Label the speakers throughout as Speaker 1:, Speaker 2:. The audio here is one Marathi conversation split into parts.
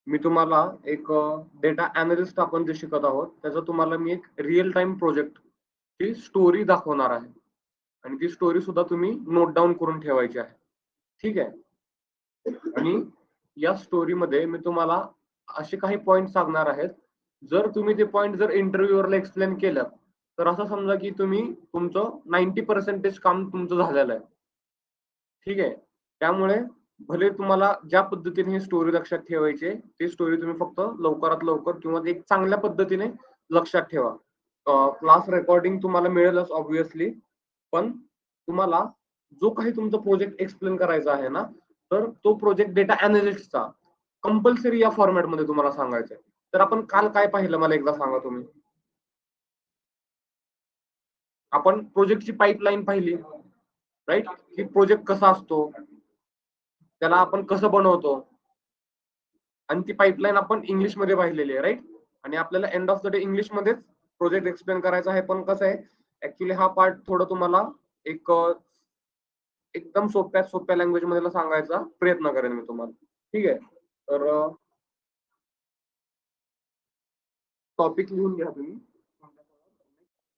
Speaker 1: मी तुम्हाला एक डेटा अनालिस्ट आपण जे शिकत आहोत त्याचं तुम्हाला मी एक रिअल टाइम प्रोजेक्ट ची स्टोरी दाखवणार आहे आणि ती स्टोरी सुद्धा तुम्ही नोट डाऊन करून ठेवायची आहे. ठीक आहे. आणि या स्टोरीमध्ये मी तुम्हाला असे काही पॉइंट सांगणार आहेत. जर तुम्ही ते पॉइंट जर इंटरव्ह्यूअरला एक्सप्लेन केलं तर असं समजा की तुम्ही तुमचं 90% काम तुमचं झालेलं आहे. ठीक आहे. त्यामुळे भले तुम्हाला ज्या पद्धतीने ही स्टोरी लक्षात ठेवायची आहे, ती स्टोरी तुम्ही फक्त लवकरात लवकर किंवा एक चांगल्या पद्धतीने लक्षात ठेवा. क्लास रेकॉर्डिंग तुम्हाला मिळेलच ऑब्व्हियसली, पण तुम्हाला जो काही तुमचा प्रोजेक्ट एक्सप्लेन करायचा आहे ना, तर तो प्रोजेक्ट डेटा अनालिस्टचा कंपल्सरी या फॉर्मॅटमध्ये तुम्हाला सांगायचा आहे. तर आपण काल काय पाहिलं मला एकदा सांगा तुम्ही. आपण प्रोजेक्टची पाईपलाईन पाहिली, राईट? की प्रोजेक्ट कसा असतो, त्याला आपण कसं बनवतो आणि ती पाईपलाईन आपण इंग्लिशमध्ये पाहिलेली आहे, राईट? आणि आपल्याला एंड ऑफ द डे इंग्लिशमध्येच प्रोजेक्ट एक्सप्लेन करायचा आहे. पण कसं आहे, ऍक्च्युली हा पार्ट थोडं तुम्हाला एक एकदम सोप्या लँग्वेज मध्ये सांगायचा प्रयत्न करेन मी तुम्हाला. ठीक आहे. तर टॉपिक लिहून घ्या तुम्ही.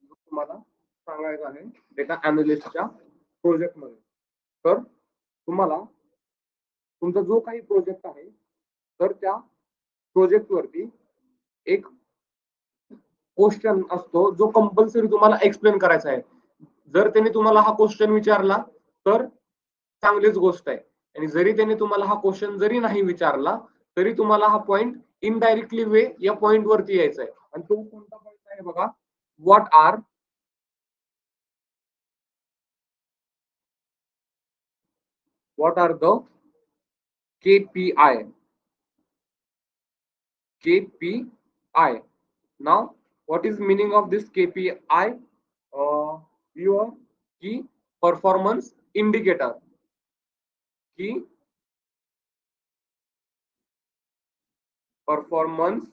Speaker 1: तुम्हाला सांगायचं आहे डेटा अनालिस्टच्या प्रोजेक्ट मध्ये. तर तुम्हाला तुमचा जो काही प्रोजेक्ट आहे तर त्या प्रोजेक्ट वरती एक क्वेश्चन असतो जो कंपल्सरी तुम्हाला एक्सप्लेन करायचा आहे. जर त्यांनी तुम्हाला हा क्वेश्चन विचारला तर चांगलीच गोष्ट आहे, आणि जरी त्यांनी तुम्हाला हा क्वेश्चन जरी नाही विचारला तरी तुम्हाला हा पॉइंट इनडायरेक्टली वे या पॉइंट वरती यायचा आहे. आणि तो कोणता पॉइंट आहे बघा, what are the KPI. Now, what is meaning of this KPI? Your key performance indicator. Key performance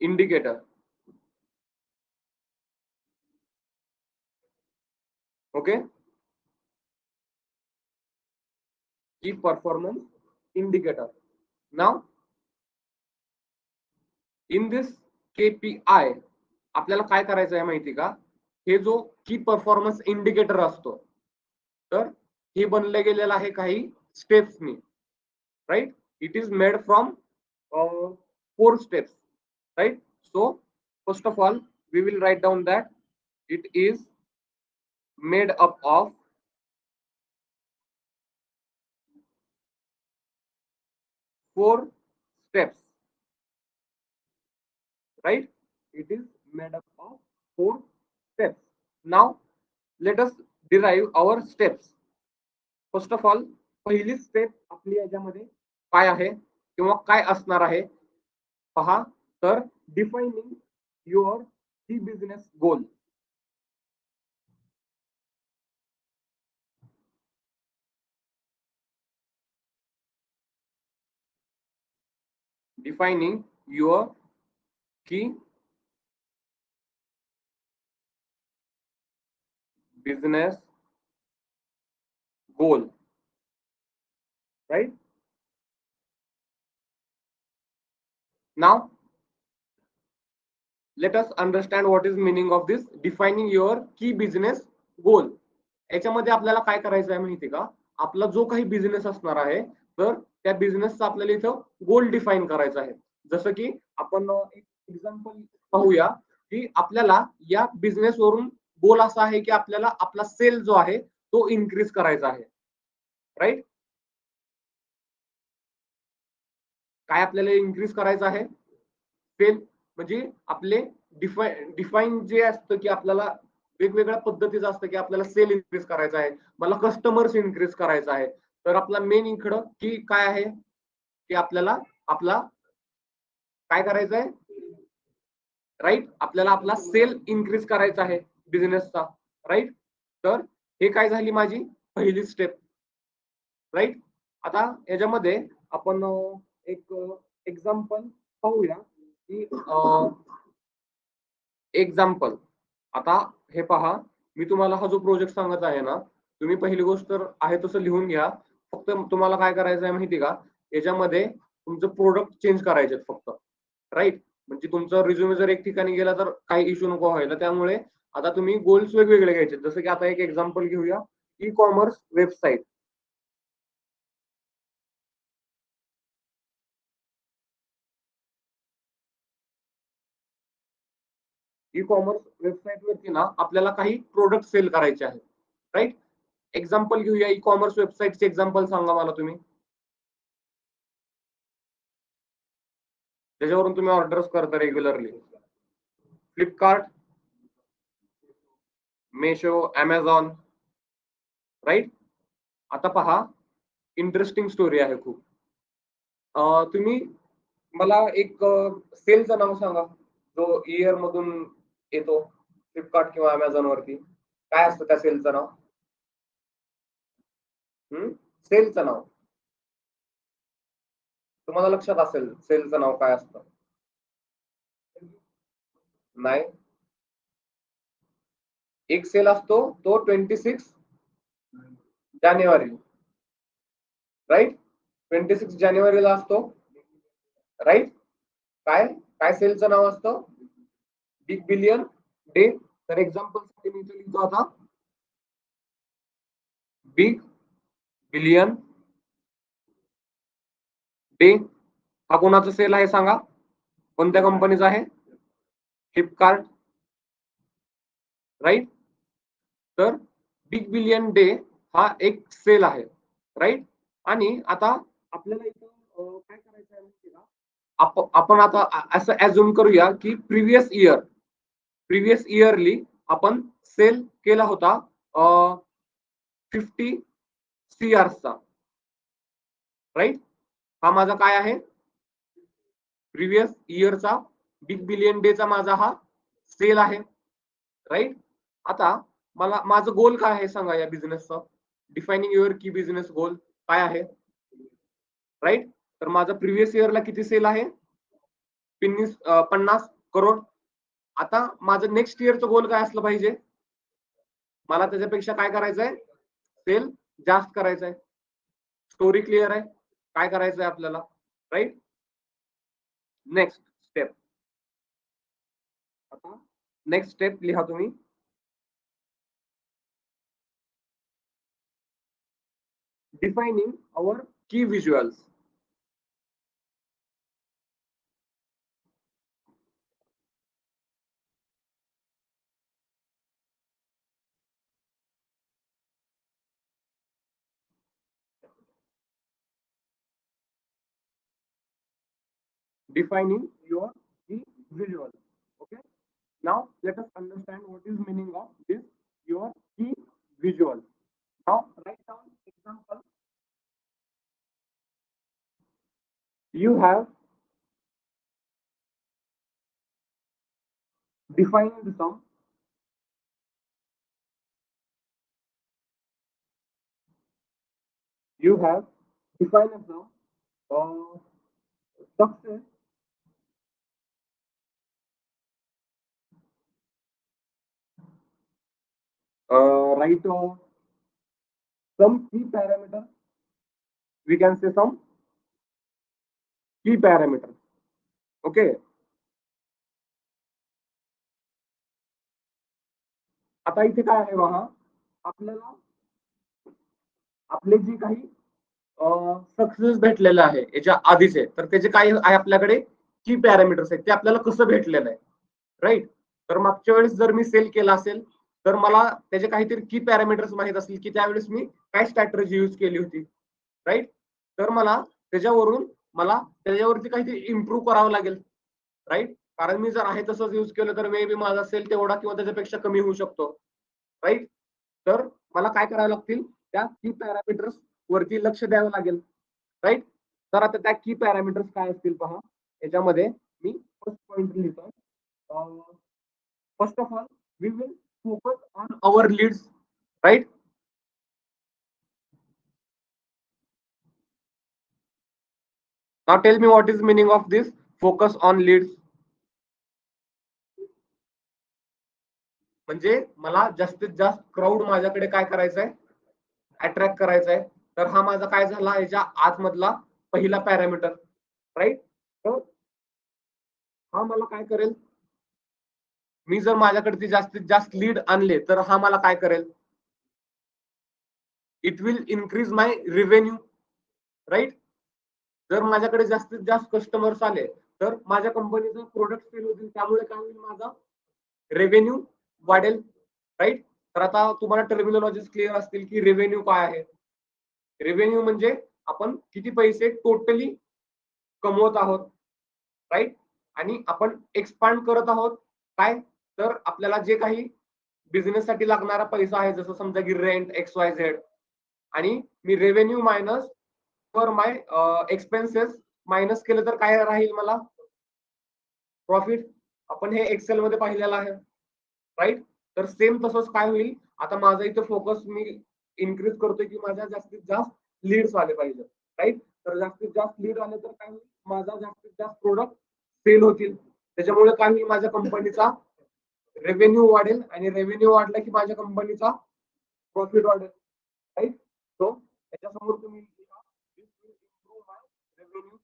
Speaker 1: indicator. Okay. Key performance indicator. Now, in this KPI आपल्याला काय करायचं आहे माहिती का, हे जो की परफॉर्मन्स इंडिकेटर असतो तर हे बनले गेलेलं आहे काही स्टेप्सनी, right? It is made from 4 steps, right? So first of all we will write down that it is made up of 4 steps, right? It is made up of 4 steps. Now let us derive our steps. First of all पहिली स्टेप आपली याच्यामध्ये काय आहे किंवा काय असणार आहे पहा. तर डिफाइनिंग युअर की बिझनेस गोल. डिफाइनिंग युअर की business goal, right? Now let us understand what is meaning of this defining your key business goal. याच्यामध्ये आपल्याला काय करायचं आहे माहिती का, आपला जो काही बिझनेस असणार आहे तर त्या बिझनेसचा आपल्याला इथं गोल डिफाइन करायचा आहे. जसं की आपण एक एक्झाम्पल पाहूया की आपल्याला या बिझनेस वरून गोल असा आहे की आपल्याला आपला सेल जो आहे तो इन्क्रीज करायचा आहे, राईट? काय आपल्याला इन्क्रीज करायचं आहे? सेल. म्हणजे आपले डिफाईन जे असतं की आपल्याला वेगवेगळ्या पद्धतीचं असतं की आपल्याला सेल इन्क्रीज करायचा आहे, मला कस्टमर्स इन्क्रीज करायचा आहे. तर आपला मेन इकडं की काय आहे की आपल्याला आपला काय करायचं आहे, राईट? आपल्याला आपला सेल इन्क्रीज करायचा आहे बिझनेसचा, राईट? तर हे काय झाली माझी पहिली स्टेप, राईट? आता याच्यामध्ये आपण एक एक्झाम्पल पाहूया की एक्झाम्पल. आता हे पहा, मी तुम्हाला हा जो प्रोजेक्ट सांगत आहे ना, तुम्ही पहिली गोष्ट तर आहे तसं लिहून घ्या. फक्त तुम्हाला काय करायचं आहे माहिती का, याच्यामध्ये तुमचं प्रोडक्ट चेंज करायचे फक्त, राईट. म्हणजे तुमचा रिझ्युमे जर एक ठिकाणी गेला तर काही इश्यू नको व्हायला. त्यामुळे आता तुम्ही गोल्स वेगवेगळे घ्यायचे. जसं की आता एक एक्झाम्पल घेऊया, e commerce website. E commerce website वरती ना आपल्याला काही प्रोडक्ट सेल करायचे आहेत, राईट. एक्झाम्पल घेऊया, ई कॉमर्स वेबसाईटचे एक्झाम्पल सांगा मला तुम्ही, त्याच्यावरून तुम्ही ऑर्डर्स करता regularly. Flipkart, Meesho, Amazon, right. आता पहा, इंटरेस्टिंग स्टोरी आहे खूप. तुम्ही मला एक सेलचं नाव सांगा जो इयर मधून येतो फ्लिपकार्ट किंवा अमेझॉन वरती. काय असतं त्या सेलचं नाव? सेलचं नाव तुम्हाला लक्षात असेल, सेलचं नाव काय असतं? नाही. एक सेल असतो तो 26 जानेवारी, राईट. 26 जानेवारीला असतो, राईट. काय काय सेलचं नाव असतं? Big billion day. तर एक्झाम्पल साठी मी इथे लिहितो आता, बिग बिलियन डे. हा कोणाचा सेल आहे सांगा? कोणत्या कंपनीचा आहे? फ्लिपकार्ट, राईट. तर बिग बिलियन डे हा एक सेल आहे, राईट. आणि आता आपल्याला इथं काय करायचं आहे माहिती का, आपण आता असं ऍझ्युम करूया की प्रिव्हियस इयरली आपण सेल केला होता 50 CRचा, राईट. हा माझा काय आहे? प्रिव्हियस इयरचा बिग बिलियन डेचा माझा हा सेल आहे, राईट. आता मला माझं गोल काय आहे सांगा या बिझनेसचं? डिफाइनिंग युअर की बिझनेस गोल काय आहे, राईट. तर माझा प्रिव्हियस इयरला किती सेल आहे? 50 करोड. आता माझं नेक्स्ट इयरचं गोल काय असलं पाहिजे? मला त्याच्यापेक्षा काय करायचंय? सेल जास्त करायचंय. स्टोरी क्लिअर आहे? काय करायचंय आपल्याला, राईट. नेक्स्ट स्टेप, आता नेक्स्ट स्टेप लिहा तुम्ही. डिफाइनिंग अवर की visuals. Defining your key visual. Okay. Now let us understand what is meaning of this your key visual. Now write down example. You have defined some you have defined some success write some key parameter. We can say some key parameter. Okay. आता इथे काय आहे पहा, आपल्याला आपले जे काही सक्सेस भेटलेलं आहे याच्या आधीचे, तर त्याचे काय आहे आपल्याकडे की पॅरामीटर्स आहेत, ते आपल्याला कसं भेटलेलं आहे, राईट. तर मागच्या वेळेस जर मी सेल केला असेल तर मला त्याचे काहीतरी की पॅरामीटर्स माहित असतील की त्यावेळेस मी काय स्ट्रॅटेजी यूज केली होती, राईट. तर मला त्याच्यावरती काहीतरी इम्प्रूव्ह करावं लागेल, राईट. कारण मी जर आहे तसंच यूज केलं तर मे बी माझा सेल तेवढा किंवा त्याच्यापेक्षा कमी होऊ शकतो, राईट. तर मला काय करावं लागतील, त्या की पॅरामीटर्स वरती लक्ष द्यावं लागेल, राईट. तर आता त्या की पॅरामीटर्स काय असतील पहा, याच्यामध्ये मी फर्स्ट पॉइंट लिहितो. First of all we will focus on our leads, right. Now tell me what is meaning of this focus on leads. म्हणजे मला जास्तीत जास्त क्राऊड माझ्याकडे काय करायचंय, अट्रॅक्ट करायचंय. तर हा माझा काय झाला याच्या आतमधला पहिला पॅरामीटर, राईट. तर हा मला काय करेल, मी जर माझ्याकडे जास्तीत जास्त लीड आणले तर हा मला काय करेल, it will increase my revenue. Right. जर माझ्याकडे जास्तीत जास्त कस्टमर्स आले तर माझ्या कंपनीचं प्रोडक्ट सेल होतील, त्यामुळे काय होईल, माझा रेव्हेन्यू वाढेल. राईट. तर आता तुम्हाला टर्मिनॉलॉजीज क्लिअर असतील की रेव्हेन्यू काय आहे. रेव्हेन्यू म्हणजे आपण किती पैसे टोटली कमवत आहोत. राईट. आणि आपण एक्सपांड करत आहोत काय, तर आपल्याला जे काही बिझनेस साठी लागणारा पैसा आहे, जसं समजा की रेंट XYZ, आणि मी revenue minus for my expenses minus केलं तर काय राहील मला, प्रॉफिट. आपण हे एक्सेल मध्ये पाहिलेलं आहे. राईट. तर सेम तसंच काय होईल, आता माझा इथे फोकस मी इन्क्रीज करतोय की माझ्या जास्तीत जास्त लीड्स आले पाहिजे. राईट. तर जास्तीत जास्त लीड आले तर काय होईल, माझा जास्तीत जास्त प्रोडक्ट सेल होतील, त्याच्यामुळे काय होईल, माझ्या कंपनीचा रेव्हेन्यू वाढेल, आणि रेव्हेन्यू वाढला की माझ्या कंपनीचा प्रॉफिट वाढेल. राईट. सो त्याच्यासमोर तुम्ही revenue.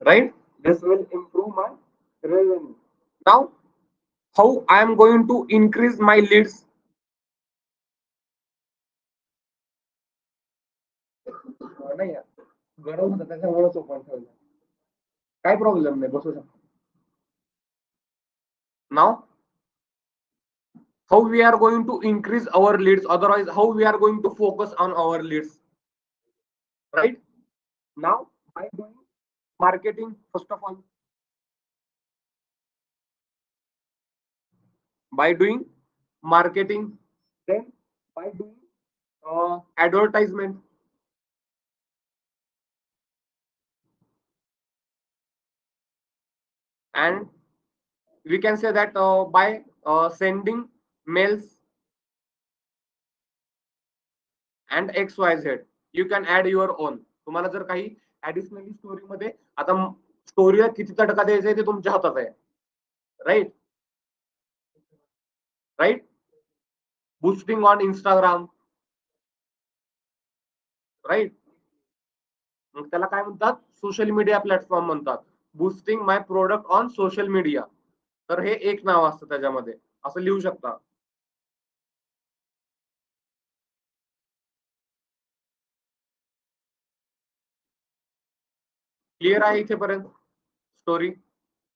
Speaker 1: Right. This will improve my revenue. Now, how I am going to increase my leads? नाही गरम होतं त्याच्यामुळेच ओपन ठेवलं. काय प्रॉब्लेम नाही, बसू शकतो. Now, how we are going to increase our leads? Otherwise, how we are going to focus on our leads? Right. Now, by doing marketing, first of all, by doing marketing, then by doing advertisement, and we can say that by sending mails and XYZ, you can add your own. तुम्हाला जर काही ऍडिशनली स्टोरी मध्ये, आता स्टोरीला किती तडका द्यायचा आहे ते तुमच्या हातात आहे. Right. Right. Boosting on Instagram. Right. मग त्याला काय म्हणतात, सोशल मीडिया प्लॅटफॉर्म म्हणतात. Boosting my product on social media. तर हे एक नाव असतं त्याच्यामध्ये, असं लिहू शकता. क्लिअर आहे इथेपर्यंत स्टोरी.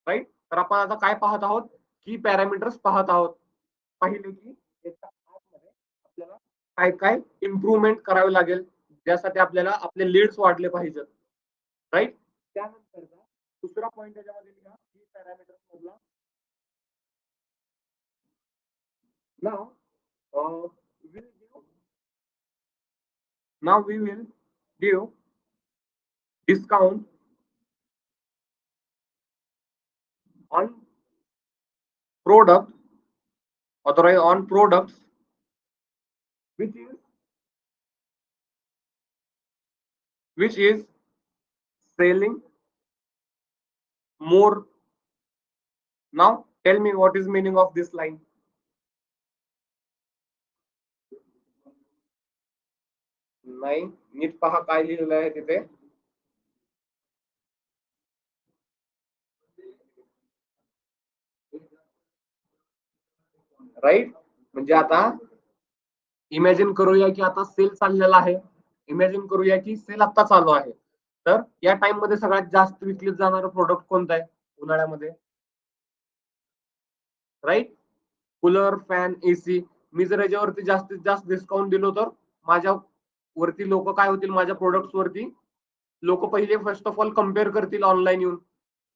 Speaker 1: राईट. तर आपण आता काय पाहत आहोत, की पॅरामीटर्स पाहत आहोत. पाहिले की आपल्याला काय काय इम्प्रुव्हमेंट करावे लागेल, ज्यासाठी आपल्याला आपले लीड्स वाढले पाहिजेत. राईट. त्यानंतरचा दुसरा पॉईंट त्याच्यामध्ये लिहा, की पॅरामीटर्स मधला. Now, we will give discount on product, otherwise on products which is selling more. Now tell me what is meaning of this line. नाही, नीट पहा काय लिहिलेलं आहे तिथे. राईट. म्हणजे आता इमॅजिन करूया की आता सेल चाललेला आहे. इमॅजिन करूया की सेल आता चालू आहे. तर या टाइम मध्ये सगळ्यात जास्त विकले जाणारं प्रोडक्ट कोणतं आहे उन्हाळ्यामध्ये? राईट. Cooler, fan, AC. मी जर याच्यावरती जास्तीत जास्त डिस्काउंट दिलो तर माझ्या वरती लोक काय होतील, माझ्या प्रोडक्ट्स वरती लोक पहिले फर्स्ट ऑफ ऑल कम्पेअर करतील ऑनलाईन येऊन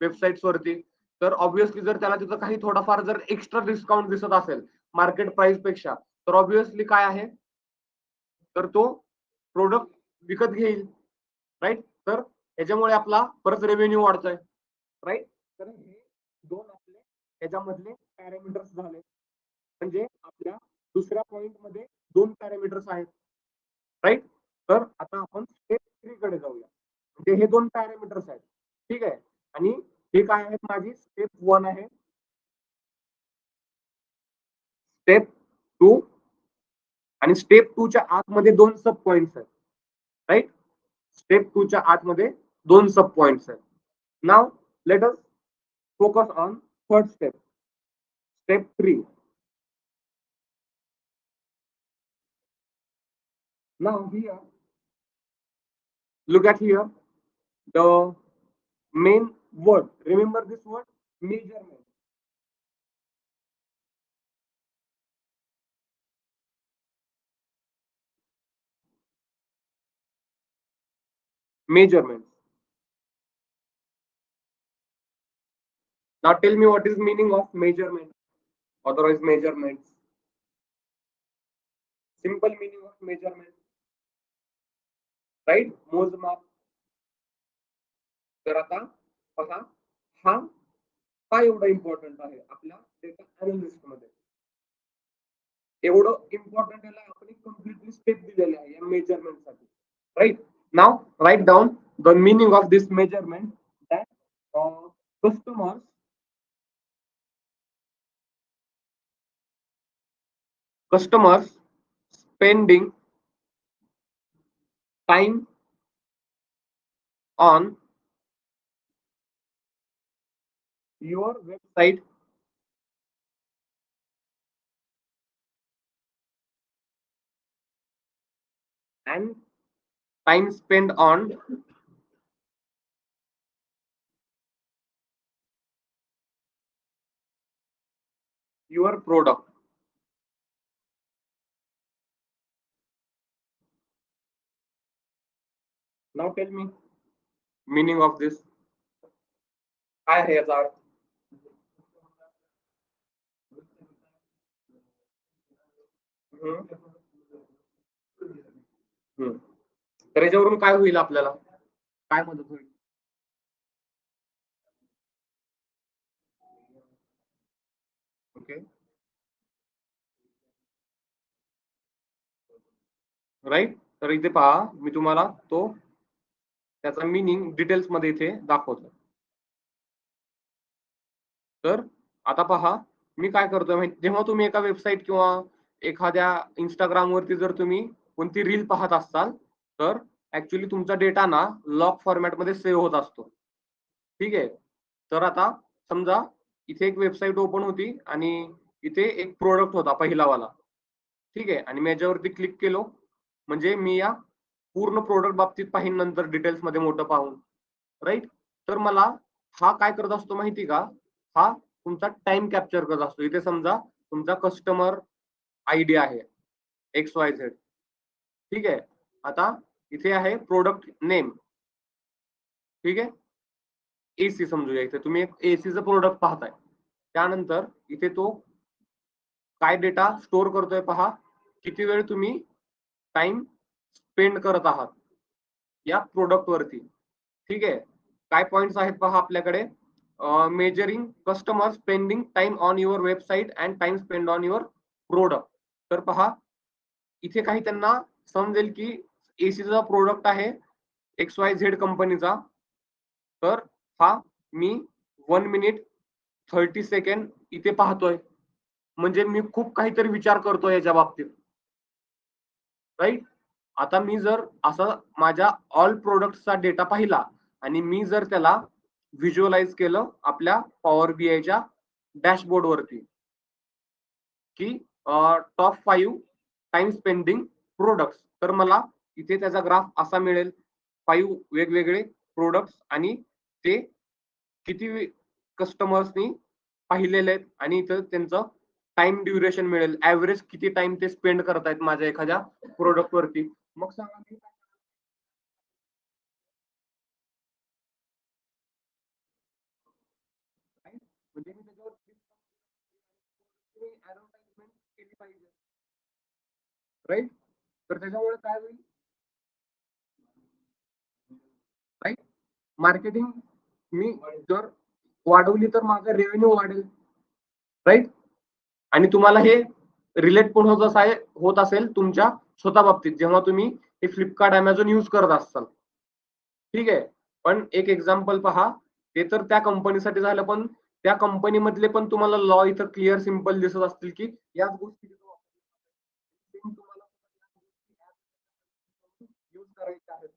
Speaker 1: वेबसाईट्स वरती. तर ऑब्व्हियसली जर त्याला तिथं काही थोडाफार जर एक्स्ट्रा डिस्काउंट दिसत असेल मार्केट प्राइस पेक्षा, तर ऑब्व्हियसली काय आहे, तर तो प्रोडक्ट विकत घेईल. राईट. तर याच्यामुळे आपला परत रेव्हेन्यू वाढतोय. राईट. तर हे दोन आपले याच्यामधले पॅरामीटर्स झाले. म्हणजे आपल्या दुसऱ्या पॉइंट मध्ये दोन पॅरामीटर्स आहेत. राईट. तर आता आपण स्टेप 3 कडे जाऊया. म्हणजे हे दोन पॅरामीटर्स आहेत. ठीक आहे. आणि ही काय आहे माझी स्टेप 1 आहे, स्टेप 2 आणि स्टेप 2 च्या आतमध्ये 2 सब पॉइंट्स आहेत, राईट. स्टेप 2 च्या आतमध्ये 2 सब पॉइंट्स आहेत. Now let us focus on third step, step 3. Now here, look at here, the main word. Remember this word, measurement. Measurements. Now tell me what is meaning of measurement, otherwise measurements. Simple meaning of measurement, right? मोजमाप. तर आता पहा, हा का एवढा इम्पॉर्टंट आहे आपल्या डेटा अनालिस्ट मध्ये. एवढं इम्पॉर्टंट याला आपण एक कम्प्लिटली स्टेप दिलेले आहे या मेजरमेंट साठी, right. Now write down the meaning of this measurement, that customers spending time on your website and time spent on your product. Now tell me meaning of this. काय आहे याचा अर्थ? तर याच्यावरून काय होईल आपल्याला, काय मदत होईल? Okay, right. तर इथे पहा, मी तुम्हाला तो त्याचा मीनिंग डिटेल्स मध्ये इथे दाखवतो. तर आता पहा, मी काय करतोय, जेव्हा तुम्ही एका वेबसाईट किंवा एखाद्या इंस्टाग्राम वरती जर तुम्ही कोणती रील पाहत असाल, तर ऍक्च्युली तुमचा डेटा ना लॉग फॉर्मॅट मध्ये सेव्ह होत असतो. ठीक आहे. तर आता समजा इथे एक वेबसाईट ओपन होती आणि इथे एक प्रोडक्ट होता पहिलावाला. ठीक आहे. आणि मी याच्यावरती क्लिक केलो म्हणजे मी या पूर्ण प्रोडक्ट बाबतीत पाहिन नंतर डिटेल्स मध्ये मोठं पाहून, राईट. तर मला हा काय करत असतो माहिती का, हा तुमचा टाइम कॅप्चर करत असतो. इथे समजा तुमचा कस्टमर आयडी आहे XYZ. ठीक आहे. आता इथे आहे प्रोडक्ट नेम. ठीक आहे. एसी समजूया, इथे तुम्ही एक एसीचं प्रोडक्ट पाहताय. त्यानंतर इथे तो काय डेटा स्टोअर करतोय पहा, किती वेळ तुम्ही टाइम स्पेंड करत आहात या प्रोडक्ट वरती. ठीक आहे. काय पॉइंट्स आहेत पहा आपल्याकडे, measuring customer spending time on your website and time spend on your product. तर पहा, इथे काही त्यांना समजेल की एसीचा प्रोडक्ट आहे XYZ कंपनीचा. तर हा मी 1 मिनिट 30 सेकंड इथे पाहतोय, म्हणजे मी खूप काहीतरी विचार करतोय याच्या बाबतीत, राईट. आता मी जर असा माझ्या ऑल प्रोडक्टचा डेटा पाहिला आणि मी जर त्याला व्हिज्युअलाइज केलं आपल्या पॉवर BIच्या डॅशबोर्ड वरती, की टॉप 5 टाइम स्पेंडिंग प्रोडक्ट्स, तर मला इथे त्याचा ग्राफ असा मिळेल. 5 वेगवेगळे प्रोडक्ट्स आणि ते किती कस्टमर्सनी पाहिलेले आहेत आणि इथं त्यांचं टाइम ड्युरेशन मिळेल, ऍव्हरेज किती टाइम ते स्पेंड करतायत माझ्या एखाद्या प्रोडक्ट वरती. मग सांगा मी म्हणजे मी त्याच्यावर ऍडव्हर्टाइजमेंट केली पाहिजे, राईट. तर त्याच्यामुळे काय होईल, राईट, मार्केटिंग मी जर वाढवली तर माझा रेव्हेन्यू वाढेल, राईट. आणि तुम्हाला हे रिलेट पण होत असेल तुमच्या स्वतः बाबतीत, जेव्हा तुम्ही हे फ्लिपकार्ट अमेझॉन यूज करत असाल. ठीक आहे. पण एक एक्झाम्पल पहा, ते तर त्या कंपनीसाठी झालं, पण त्या कंपनी मधले पण तुम्हाला लॉ इथं क्लिअर सिम्पल दिसत असतील की याच गोष्टी तुम्हाला यूज करायच्या आहेत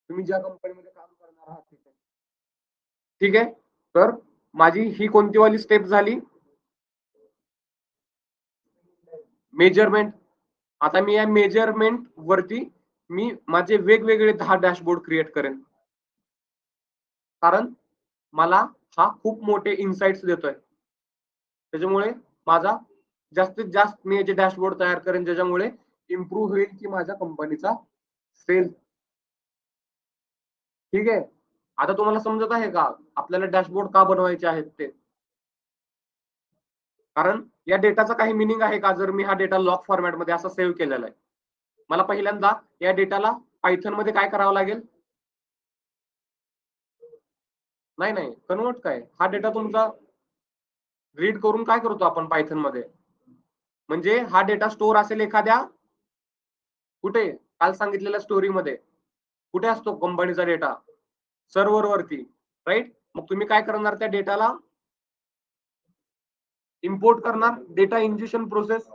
Speaker 1: तुम्ही ज्या कंपनीमध्ये काम करणार आहात तिथे. ठीक आहे, तर माझी ही कोणती वाली स्टेप झाली? मेजरमेंट. आता मी या मेजरमेंट वरती मी माझे वेगवेगळे 10 डॅशबोर्ड क्रिएट करेन, कारण मला हा खूप मोठे इन्साइट्स देतोय. त्याच्यामुळे माझा जास्तीत जास्त मी याचे डॅशबोर्ड तयार करेन, ज्याच्यामुळे इम्प्रूव्ह होईल की माझ्या कंपनीचा सेल. ठीक आहे, आता तुम्हाला समजत आहे का आपल्याला डॅशबोर्ड का बनवायचे आहेत ते? कारण या डेटाचा काही मिनिंग आहे का? जर मी हा डेटा लॉग फॉर्मॅटमध्ये असा सेव्ह केलेला आहे, मला पहिल्यांदा या डेटाला पायथन मध्ये काय करावं लागेल? नाही नाही, कन्वर्ट काय, हा डेटा तुमचा रीड करून काय करतो आपण पायथन मध्ये, म्हणजे हा डेटा स्टोअर असेल एखाद्या कुठे, काल सांगितलेल्या स्टोरीमध्ये कुठे असतो कंपनीचा डेटा? सर्व्हर वरती, राईट. मग तुम्ही काय करणार? त्या डेटाला इम्पोर्ट करणार, डेटा इंजेक्शन प्रोसेस.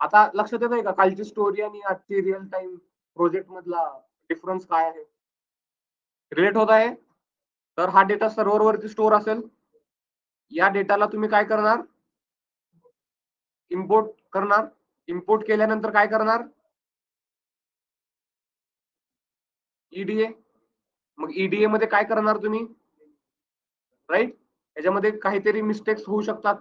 Speaker 1: आता लक्षात येत आहे का कालची स्टोरी आणि आजची रिअल टाइम प्रोजेक्ट मधला डिफरन्स काय आहे? रिलेट होत आहे? तर हा डेटा सर्व्हर वरती स्टोअर असेल, या डेटाला तुम्ही काय करणार? इम्पोर्ट करणार. इम्पोर्ट केल्यानंतर काय करणार? ईडीए. मग ईडीए मध्ये काय करणार तुम्ही? राईट, याच्यामध्ये काहीतरी मिस्टेक्स होऊ शकतात,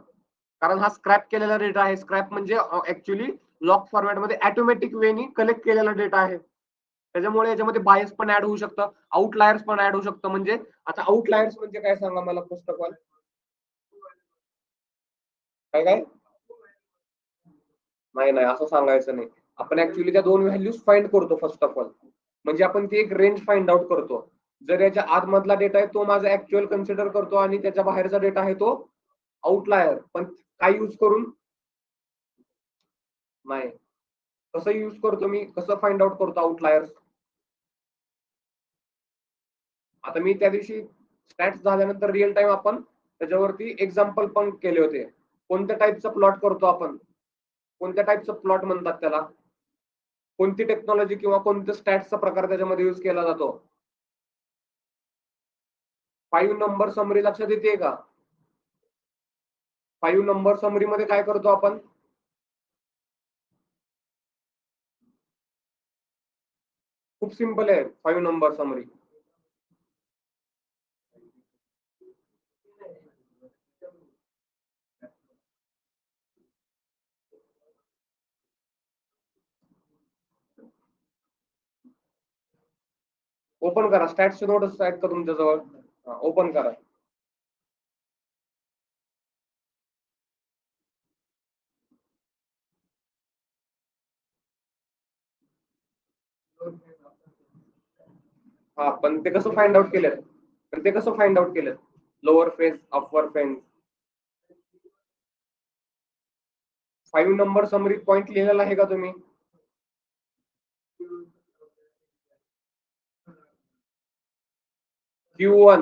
Speaker 1: कारण हा स्क्रॅप केलेला डेटा आहे. स्क्रॅप म्हणजे ऍक्च्युली लॉग फॉर्मॅटमध्ये ऑटोमॅटिक वेनी कलेक्ट केलेला डेटा आहे. त्याच्यामुळे याच्यामध्ये बायस पण ऍड होऊ शकतं, आउटलायर्स पण ऍड होऊ शकतं. म्हणजे आता आउटलायर्स म्हणजे काय सांगा मला फर्स्ट ऑफ ऑल? काय काय? नाही नाही, असं सांगायचं नाही. आपण ऍक्च्युली त्या दोन व्हॅल्यूज फाइंड करतो फर्स्ट ऑफ ऑल, म्हणजे आपण ती एक रेंज फाइंड आउट करतो. जर याच्या आतमधला डेटा आहे तो माझा ऍक्च्युअल कन्सिडर करतो आणि त्याच्या बाहेरचा डेटा आहे तो आउटलायर. पण काय यूज करून? नाही, कसं यूज करतो मी, कसं फाइंड आउट करतो आउटलायर्स? आता मी त्या दिवशी स्टॅट्स झाल्यानंतर रिअल टाइम आपण त्याच्यावरती एक्झाम्पल पण केले होते. कोणत्या टाईपचा प्लॉट करतो आपण? कोणत्या टाईपचा प्लॉट म्हणतात त्याला? कोणती टेक्नॉलॉजी किंवा कोणत्या स्टॅट्सचा प्रकार त्याच्यामध्ये यूज केला जातो? 5 नंबर समरी लक्षात येते का? 5 नंबर समरी मध्ये काय करतो आपण? खूप सिंपल आहे 5 नंबर समरी. ओपन करा, स्टॅट्सचे नोट्स आहेत का तुमच्याजवळ? ओपन करा. हा, पण ते कसं फाइंड आउट केलं? पण ते कसं फाइंड आउट केलं? लोअर फेस, अपर फेस. 5 नंबर समरी पॉइंट लिहिलेला आहे का तुम्ही? Q1.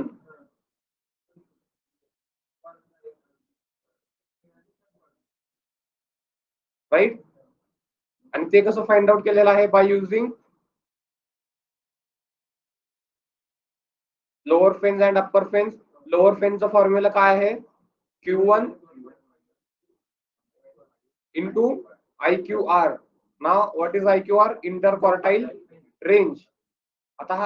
Speaker 1: राईट, आणि ते कसं फाइंड आउट केलेलं आहे? By using lower fence and upper fence. Lower फेन्सचा फॉर्म्युला काय आहे? Q1 into IQR. Now what is IQR? Interquartile range. आता हा,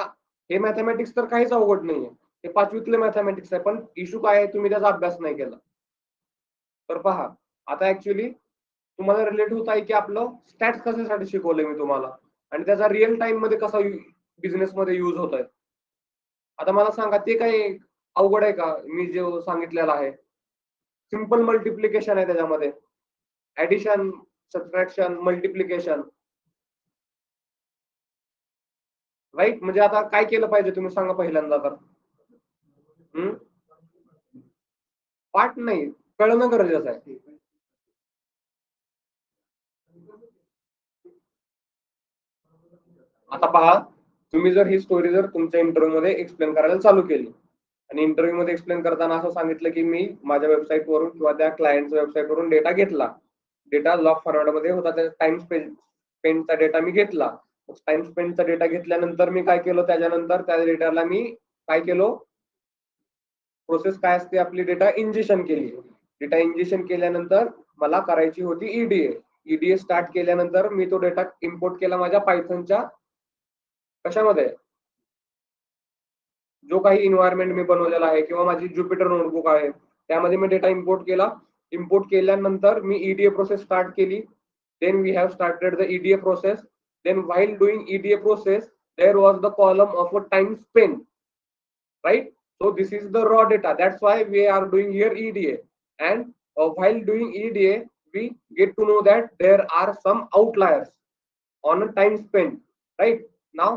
Speaker 1: हे मॅथमॅटिक्स तर काहीच अवघड नाहीये, हे पाचवीतले मॅथमॅटिक्स आहे. पण इश्यू काय आहे? तुम्ही त्याचा अभ्यास नाही केला. तर पहा, आता ऍक्च्युली तुम्हाला रिलेट होत आहे की आपलं स्टॅट्स कशासाठी शिकवलंय मी तुम्हाला, आणि त्याचा रिअल टाइम मध्ये कसा बिझनेस मध्ये युज होत आहे. आता मला सांगा, ते काही अवघड आहे का? मी जे सांगितलेलं आहे सिंपल मल्टिप्लिकेशन आहे त्याच्यामध्ये, ऍडिशन, सबट्रॅक्शन, मल्टिप्लिकेशन. राईट, म्हणजे आता काय केलं पाहिजे तुम्ही सांगा पहिल्यांदा तर? पाठ नाही, कळणं गरजेचं आहे. आता पहा, तुम्ही जर ही स्टोरी जर तुमच्या इंटरव्ह्यू मध्ये एक्सप्लेन करायला चालू केली, आणि इंटरव्ह्यू मध्ये एक्सप्लेन करताना असं सांगितलं की मी माझ्या वेबसाईटवरून किंवा त्या क्लायंटच्या वेबसाईटवरून डेटा घेतला, डेटा लॉग फॉर्मॅटमध्ये होता, त्याचा टाइम स्पेंडचा डेटा मी घेतला. टाइम स्पेंडचा डेटा घेतल्यानंतर मी काय केलं, त्याच्यानंतर त्या डेटाला मी काय केलं, प्रोसेस काय असते आपली, डेटा इंजेक्शन केली. डेटा इंजेक्शन केल्यानंतर मला करायची होती ईडीए स्टार्ट केल्यानंतर मी तो डेटा इम्पोर्ट केला माझ्या पायथनच्या कशामध्ये, जो काही इन्व्हायरमेंट मी बनवलेला आहे किंवा माझी ज्युपिटर नोटबुक आहे त्यामध्ये मी डेटा इम्पोर्ट केला. इम्पोर्ट केल्यानंतर मी ईडीए प्रोसेस स्टार्ट केली. Then we have started the EDA process. Then while doing EDA process there was the column of a time spend, right? So this is the raw data. That's why we are doing here EDA. And while doing EDA, we get to know that there are some outliers on a time spent, right? Now,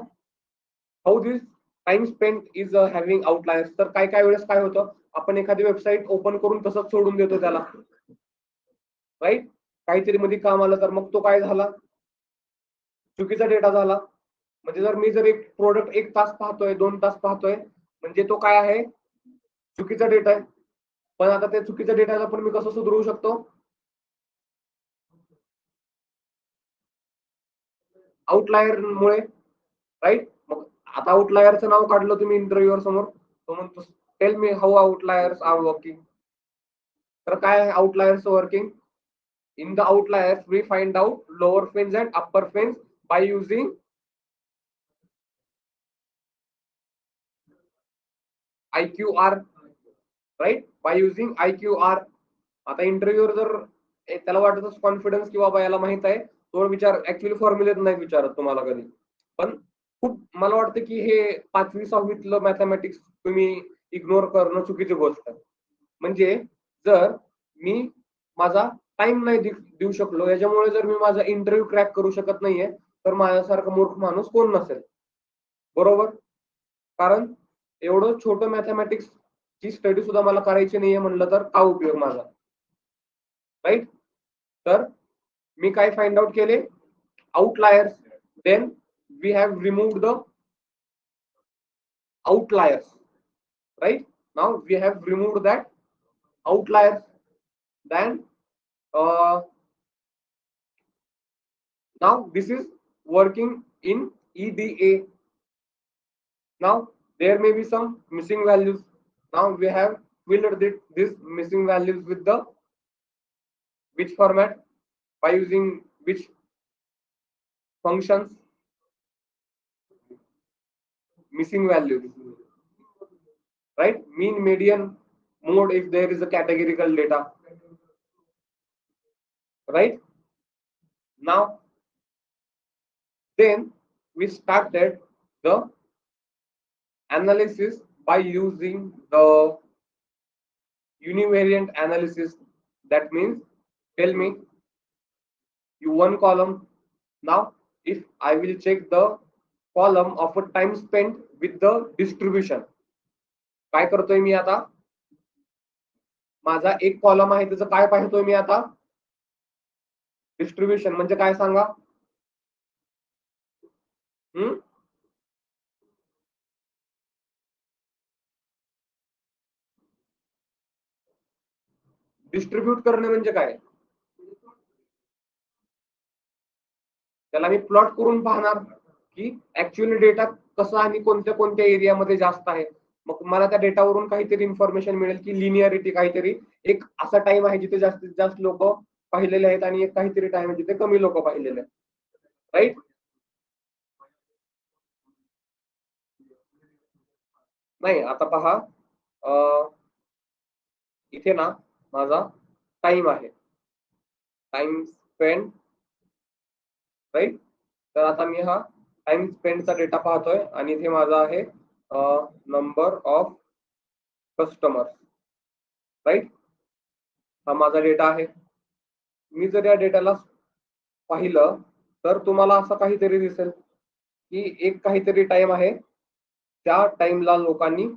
Speaker 1: how this time spent is having outliers. तर काय वेळेस काय होतं, आपण एखादी वेबसाईट ओपन करून तसंच सोडून देतो त्याला, राईट? काहीतरी मध्ये काम आलं तर मग तो काय झाला, चुकीचा डेटा झाला. म्हणजे जर मी जर एक प्रोडक्ट 1 तास पाहतोय, 2 तास पाहतोय, म्हणजे तो काय आहे, चुकीचा डेटा आहे. पण आता त्या चुकीच्या डेटाला पण मी कसं सुधारू शकतो, आउटलायर मुळे, राईट? मग आता आउटलायरचं नाव काढलं तुम्ही इंटरव्ह्यूअर समोर, तो म्हणतो tell me how outliers are working. तर काय आहे outliers working? In the outliers we find out lower fence and upper fence by using IQR, right? By using IQR. आता इंटरव्ह्यूवर जर त्याला वाटत कॉन्फिडन्स की बाबा याला माहित आहे, तो विचार ऍक्च्युअली फॉर्म्युलेत नाही विचारत तुम्हाला कधी. पण खूप मला वाटतं की हे 5वी 6वीतलं मॅथमॅटिक्स तुम्ही इग्नोर करणं चुकीची गोष्ट आहे. म्हणजे जर मी माझा टाइम नाही देऊ शकलो, याच्यामुळे जर मी माझा इंटरव्ह्यू क्रॅक करू शकत नाहीये, तर माझ्यासारखा मूर्ख माणूस कोण नसेल, बरोबर? कारण एवढं छोटं मॅथमॅटिक्स ची स्टडी सुद्धा मला करायची नाहीये म्हणलं तर काय उपयोग माझा, राईट? तर मी काय फाइंड आउट केले, outliers. Then we have removed the outliers, right? Now we have removed that outliers. Then now this is working in EDA. Now there may be some missing values. Now we have filled this missing values with the which format, by using which functions, missing values, right? Mean, median, mode if there is a categorical data, right? Now then we started the analysis by using the univariate analysis. That means, tell me, you one column. Now if I will check the column of a time spent with the distribution, काय करतोय मी आता, माझा एक कॉलम आहे त्याचं काय पाहतोय मी आता, डिस्ट्रीब्युशन. म्हणजे काय सांगा, डिस्ट्रीब्यूट करणे म्हणजे काय, त्याला मी प्लॉट करून पाहणार की ऍक्च्युअली डेटा कसा आणि कोणत्या कोणत्या एरियामध्ये जास्त आहे. मग मला त्या डेटावरून काहीतरी इन्फॉर्मेशन मिळेल की लिनिअरिटी, काहीतरी एक असा टाइम आहे जिथे जास्तीत जास्त लोक पाहिलेले आहेत आणि एक काहीतरी टाइम आहे जिथे कमी लोक पाहिलेले आहेत, राईट? नाही, आता पहा, इथे ना माझा टाइम आहे, टाइम स्पेंड, राईट? तर आता मी हा टाइम स्पेंडचा डेटा पाहतोय आणि इथे माझा आहे नंबर ऑफ कस्टमर्स, राईट? हा माझा डेटा आहे. मी जर या डेटाला पाहिलं तर तुम्हाला असं काहीतरी दिसेल की एक काहीतरी टाइम आहे, त्या टाइमला लोकांनी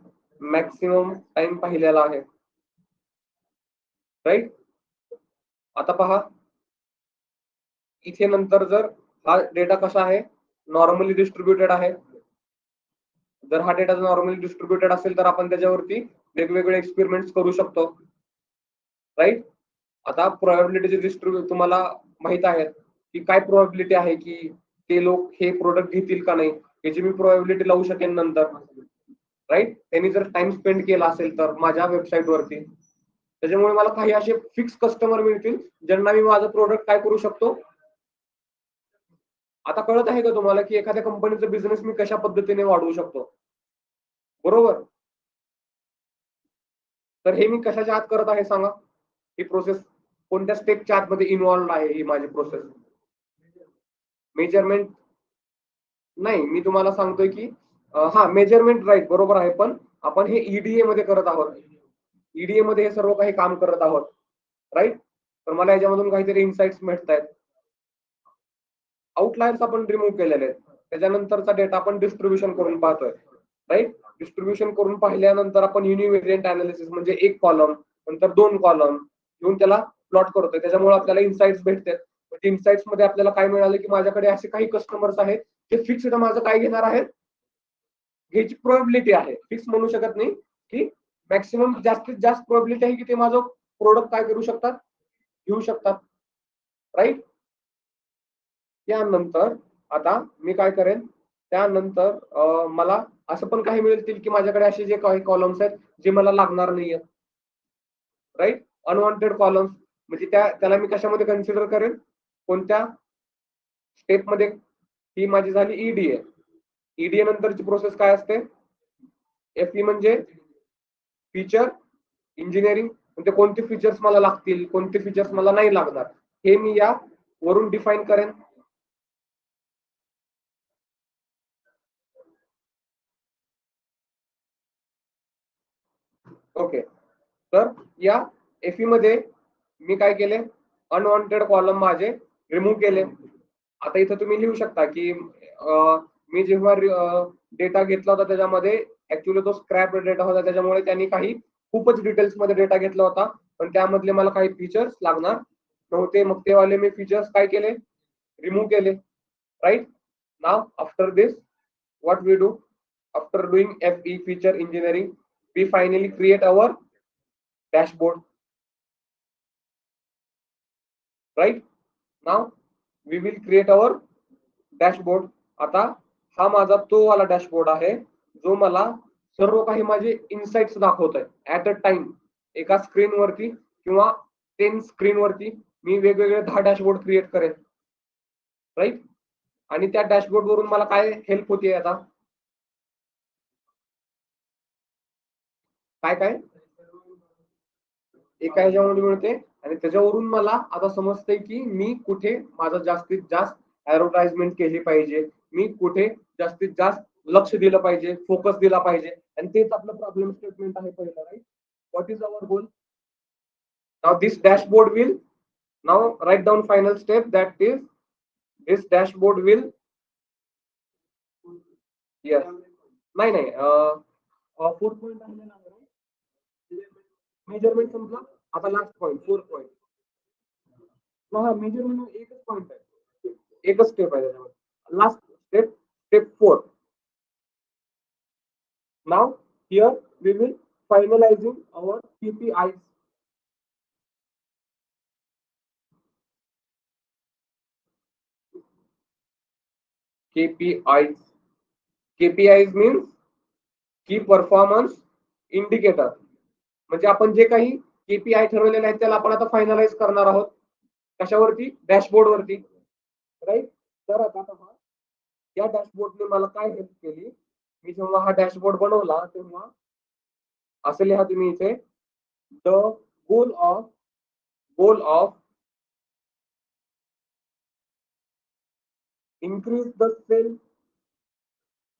Speaker 1: मॅक्सिमम टाइम पाहिलेला आहे, राईट? आता पहा, इथे नंतर जर हा डेटा कसा आहे, नॉर्मली डिस्ट्रीब्युटेड आहे, जर हा डेटा नॉर्मली डिस्ट्रीब्युटेड असेल तर आपण त्याच्यावरती वेगवेगळे एक्सपेरिमेंट्स करू शकतो, राईट. आता प्रोबॅबिलिटीचे डिस्ट्रीब्युट तुम्हाला माहित आहे की काय प्रोबॅबिलिटी आहे की ते लोक हे प्रोडक्ट घेतील का नाही, याची मी प्रोबॅबिलिटी लावू शकेन नंतर, राईट. त्यांनी जर टाइम स्पेंड केला असेल तर माझ्या वेबसाईट वरती, त्याच्यामुळे मला काही असे फिक्स कस्टमर मिळतील ज्यांना मी माझं प्रोडक्ट काय करू शकतो. आता कळत आहे का तुम्हाला की एखाद्या कंपनीचा बिझनेस मी कशा पद्धतीने वाढवू शकतो, बरोबर. तर हे मी कशाच्या आत करत आहे सांगा, ही प्रोसेस कोणत्या स्टेपच्या आतमध्ये इन्व्हॉल्व आहे ही माझी प्रोसेस. मेजरमेंट नाही, मी तुम्हाला सांगतोय की हा मेजरमेंट राईट बरोबर आहे, पण आपण हे ईडीए मध्ये करत आहोत. ईडीए मध्ये हे सर्व काही काम करत आहोत, राईट. तर मला याच्यामधून काहीतरी इन्साइट्स मिळत आहेत. आउटलायर्स आपण रिमूव्ह केलेले आहेत. त्याच्यानंतरचा डेटा आपण डिस्ट्रीब्युशन करून पाहतोय, राईट. डिस्ट्रीब्युशन करून पाहिल्यानंतर आपण युनिव्हेरियंट अनालिसिस म्हणजे एक कॉलम नंतर दोन कॉलम घेऊन त्याला प्लॉट करतोय. त्याच्यामुळे आपल्याला इन्साइट्स भेटतात. म्हणजे इन्साइट्स मध्ये आपल्याला काय मिळालं की माझ्याकडे असे काही कस्टमर्स आहेत ते फिक्स्ड माझं काय घेणार आहेत, घ्यायची प्रोबॅबिलिटी आहे. फिक्स म्हणू शकत नाही की मॅक्सिमम जास्तीत जास्त प्रोबॅबिलिटी आहे की ते माझं प्रोडक्ट काय करू शकतात, घेऊ शकतात, राईट. त्यानंतर आता मी काय करेन, त्यानंतर मला असं पण काही मिळतील की माझ्याकडे असे जे काही कॉलम्स आहेत जे मला लागणार नाहीयेत, राईट. अनवॉन्टेड कॉलम्स म्हणजे त्याला मी कशामध्ये कन्सिडर करेन, कोणत्या स्टेप मध्ये. ही माझी झाली ईडीए. ईडीए नंतरची प्रोसेस काय असते, एफई म्हणजे फीचर इंजिनिअरिंग. म्हणजे कोणते फीचर्स मला लागतील कोणते फीचर्स मला नाही लागणार हे मी या वरून डिफाईन करेन. ओके. तर या एफई मध्ये मी काय केले, अनवॉन्टेड कॉलम माझे रिमूव्ह केले. आता इथं तुम्ही लिहू शकता की मी जेव्हा डेटा घेतला होता त्याच्यामध्ये ऍक्च्युली तो स्क्रॅप डेटा होता, त्याच्यामुळे त्यांनी काही खूपच डिटेल्स मध्ये डेटा घेतला होता, पण त्यामधले मला काही फीचर्स लागणार नव्हते. मग ते वाले मी फीचर्स काय केले, रिमूव्ह केले, right. Now after this what we do after doing FE feature engineering, we finally create our dashboard, right. Now we will create our dashboard. आता हा माझा तो वाला डॅशबोर्ड आहे जो मला सर्व काही माझे इन्साइट्स दाखवत आहे ऍट अ टाइम. एका स्क्रीनवरती किंवा 10 स्क्रीनवरती मी वेगवेगळे 10 डॅशबोर्ड क्रिएट करेन, राईट. आणि त्या डॅशबोर्ड वरून मला काय हेल्प होते, आता काय काय एका ह्याच्यामध्ये मिळते. आणि त्याच्यावरून मला आता समजतंय की मी कुठे माझं जास्तीत जास्त ऍडव्हर्टाइजमेंट केली पाहिजे, मी कुठे जास्तीत जास्त लक्ष दिलं पाहिजे, फोकस दिला पाहिजे. आणि तेच आपलं प्रॉब्लेम स्टेटमेंट आहे पहिलं, right. What is our goal. Now this dashboard will, now write down final step that is this dashboard will, yes. नाही नाही 4 पॉईंट आहे ना, मेजरमेंट संपला. आता लास्ट पॉईंट 4 पॉईंट. हा मेजरमेंट एकच पॉईंट आहे, एकच स्टेप आहे त्याच्यामध्ये. Last step, step 4. Now here we will finalizing our KPIs. KPIs. KPIs means की परफॉर्मन्स इंडिकेटर. म्हणजे आपण जे काही केपीआय ठरवलेले आहेत त्याला आपण आता फायनलाइज करणार आहोत, कशावरती, डॅशबोर्ड वरती, राईट. तर आता पहा, या डॅशबोर्डने मला काय हेल्प केली. मी जेव्हा हा डॅशबोर्ड बनवला तेव्हा असं लिहा तुम्ही इथे, the goal of increase the sale,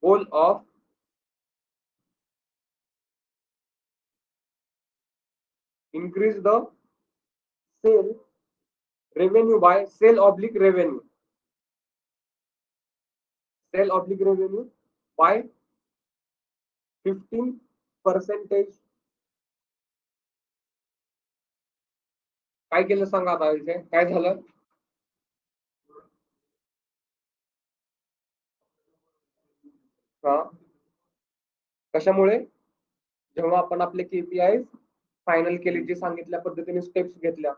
Speaker 1: goal of increase the sale revenue by sale oblique revenue, sale oblique revenue by 15%. काय केलं सांगा आता, इथे काय झालं. हा कशामुळे? जेव्हा आपण आपले KPI फायनल केले, जे सांगितल्या पद्धतीने स्टेप्स घेतल्या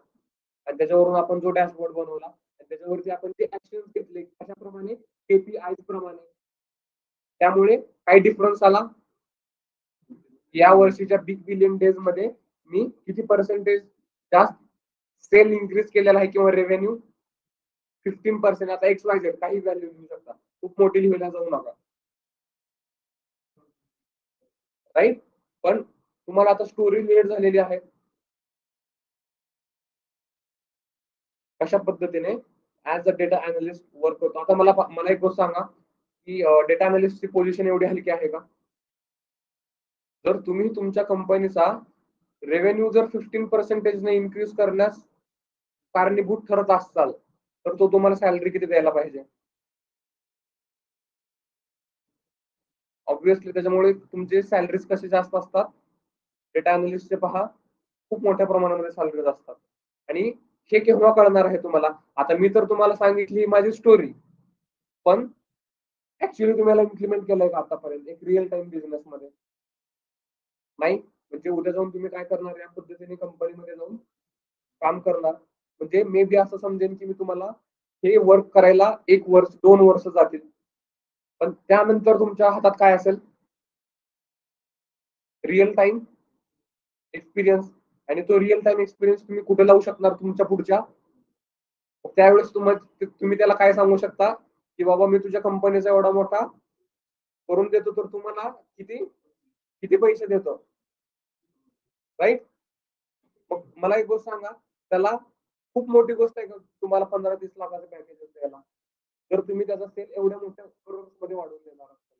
Speaker 1: आणि त्याच्यावरून आपण जो डॅशबोर्ड बनवला आणि त्याच्यावरती आपण जे ऍक्शन घेतले कशाप्रमाणे? KPI प्रमाणे. त्यामुळे काही डिफरन्स आला? या वर्षीच्या बिग बिलियन डेज मध्ये मी किती पर्सेंटेज जास्त सेल इन्क्रीज केलेला आहे किंवा रेव्हेन्यू 15%. आता XYZ काही व्हॅल्यू घेऊ शकता, खूप मोठी लिहायला जाऊ नका, राईट. पण तुम्हाला आता स्टोरी क्रिएट झालेली आहे. कशा पद्धतीने as a data analyst work होतो. आता मला एक गोष्ट सांगा की डेटा अनालिस्टची पोझिशन एवढी हलकी आहे का? जर तुम्ही तुमच्या कंपनीचा रेव्हेन्यू जर 15% ने इन्क्रीज करण्यास कारणीभूत ठरत असाल तर तो तुम्हाला सॅलरी किती द्यायला पाहिजे? ऑब्व्हियसली त्याच्यामुळे तुमचे सॅलरीज कसे जास्त असतात? डेटा अनालिस्टचे पहा खूप मोठ्या प्रमाणामध्ये सॅलरीज असतात. आणि हे केव्हा कळणार आहे तुम्हाला? आता मी तर तुम्हाला सांगितली माझी स्टोरी, पण ऍक्च्युअली तुम्हाला इम्प्लिमेंट केलंय का आतापर्यंत एक रिअल टाइम बिझनेस मध्ये? नाही. म्हणजे उद्या जाऊन तुम्ही काय करणार? या पद्धतीने कंपनीमध्ये जाऊन काम करणार. म्हणजे मे बी असं समजेन की मी तुम्हाला हे वर्क करायला 1 वर्ष 2 वर्ष जातील, पण त्यानंतर तुमच्या हातात काय असेल? Real time experience. आणि तो रिअल टाइम एक्सपिरियन्स तुम्ही कुठे लावू शकणार? तुमच्या पुढच्या. त्यावेळेस तुम्ही त्याला काय सांगू शकता की बाबा मी तुझ्या कंपनीचा एवढा मोठा करून देतो, तर तुम्हाला किती किती पैसे देतो, राईट. मग मला एक गोष्ट सांगा, त्याला खूप मोठी गोष्ट आहे का तुम्हाला 15-30 लाखाचं पॅकेज द्यायला? तर तुम्ही त्याचा सेल एवढ्या मोठ्या करोड्स मध्ये वाढवून देणार असाल.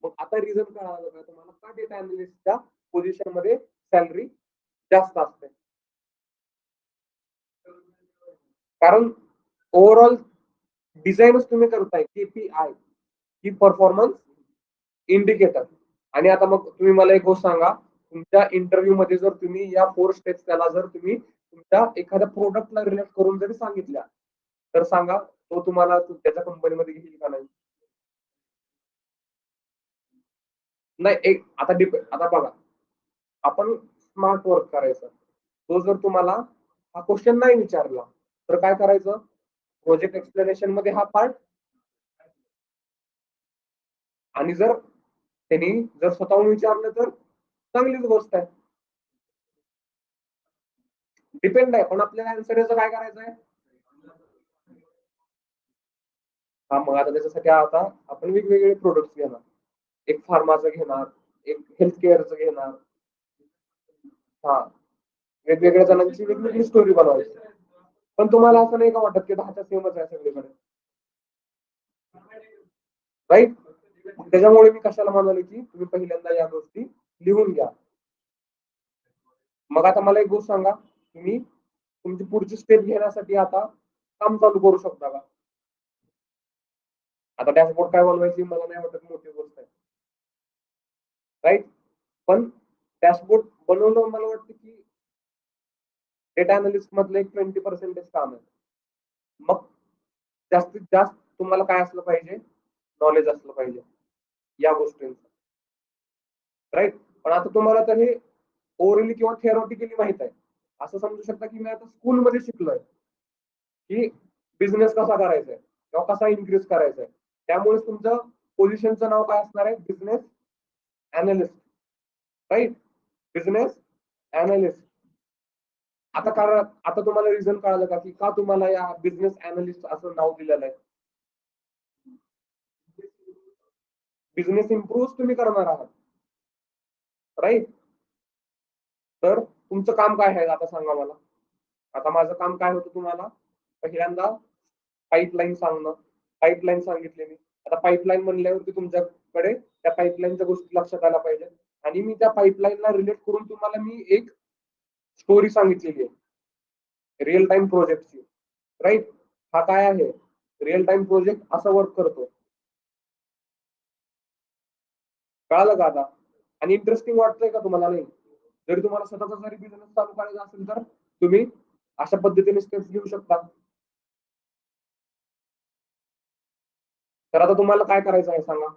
Speaker 1: मग आता रिझन कळालं का तुम्हाला का डेटा अनालिस्टच्या पोझिशन मध्ये सॅलरी जास्त असते? कारण ओव्हरऑल डिझाईनच तुम्ही करताय KPI की परफॉर्मन्स इंडिकेटर. आणि आता मग तुम्ही मला एक गोष्ट सांगा, तुमच्या इंटरव्ह्यू मध्ये जर तुम्ही या 4 स्टेप्स त्याला जर तुम्ही तुमच्या एखाद्या प्रोडक्टला रिलेट करून जरी सांगितल्या, तर सांगा तो तुम्हाला त्याच्या कंपनीमध्ये घेईल का नाही? नाही. आता बघा, आपण स्मार्ट वर्क करायचं. तो जर तुम्हाला हा क्वेश्चन नाही विचारला तर काय करायचं? प्रोजेक्ट एक्सप्लेनेशन मध्ये हा पार्ट. आणि जर त्यांनी जर स्वतःहून विचारलं तर चांगलीच गोष्ट आहे. डिपेंड आहे, पण आपल्याला आन्सर याचं काय करायचं आहे? हा, मग आता त्याच्यासाठी आता आपण वेगवेगळे प्रोडक्ट्स घेणार. एक फार्माचं घेणार, एक हेल्थ केअरचं घेणार. हा, वेगवेगळ्या जणांची वेगवेगळी स्टोरी बनवायची. पण तुम्हाला असं नाही का वाटत की 10च्या सेमच आहे सगळीकडे, राईट? त्याच्यामुळे मी कशाला म्हणालो की तुम्ही पहिल्यांदा या गोष्टी लिहून घ्या. मग आता मला एक गोष्ट सांगा, तुम्ही तुमची पुढची स्टेप घेण्यासाठी आता काम चालू करू शकता का? आता डॅशबोर्ड काय बनवायची मला नाही वाटत मोठी गोष्ट आहे, राईट. पण डॅशबोर्ड बनवणं मला वाटतं की डेटा अनालिस्ट मधलं एक 20% काम आहे. मग जास्तीत जास्त तुम्हाला काय असलं पाहिजे? नॉलेज असलं पाहिजे या गोष्टींचं, राईट. पण आता तुम्हाला तर हे ओरली किंवा थिअरॉटिकली माहित आहे. असं समजू शकता की मी आता स्कूलमध्ये शिकलोय की बिझनेस कसा करायचा आहे किंवा कसा इन्क्रीज करायचा आहे. त्यामुळे तुमचं पोझिशनचं नाव काय असणार आहे? Business analyst, right. Business analyst. आता तुम्हाला रिझन कळालं का की का तुम्हाला या बिझनेस अनालिस्ट असं नाव दिलेलं आहे? बिझनेस इम्प्रूव्ह तुम्ही करणार आहात, राईट. तर तुमचं काम काय आहे आता सांगा मला. आता माझं काम काय होतं तुम्हाला? पहिल्यांदा पाईपलाईन सांगणं. पाईपलाईन सांगितली मी. आता पाईपलाईन म्हणल्यावरती तुमच्याकडे त्या पाईपलाईनच्या गोष्टी लक्षात आल्या पाहिजे. आणि मी त्या पाईपलाईनला रिलेट करून तुम्हाला मी एक स्टोरी सांगितलेली आहे रिअल टाइम प्रोजेक्टची, राईट. हा काय आहे? रिअल टाइम प्रोजेक्ट असं वर्क करतो. कळालं का आता? आणि इंटरेस्टिंग वाटतंय का तुम्हाला? नाही. जरी तुम्हाला स्वतःचा जरी बिझनेस चालू करायचा असेल तर तुम्ही अशा पद्धतीने स्टेप्स घेऊ शकता. तर आता तुम्हाला काय करायचं आहे सांगा.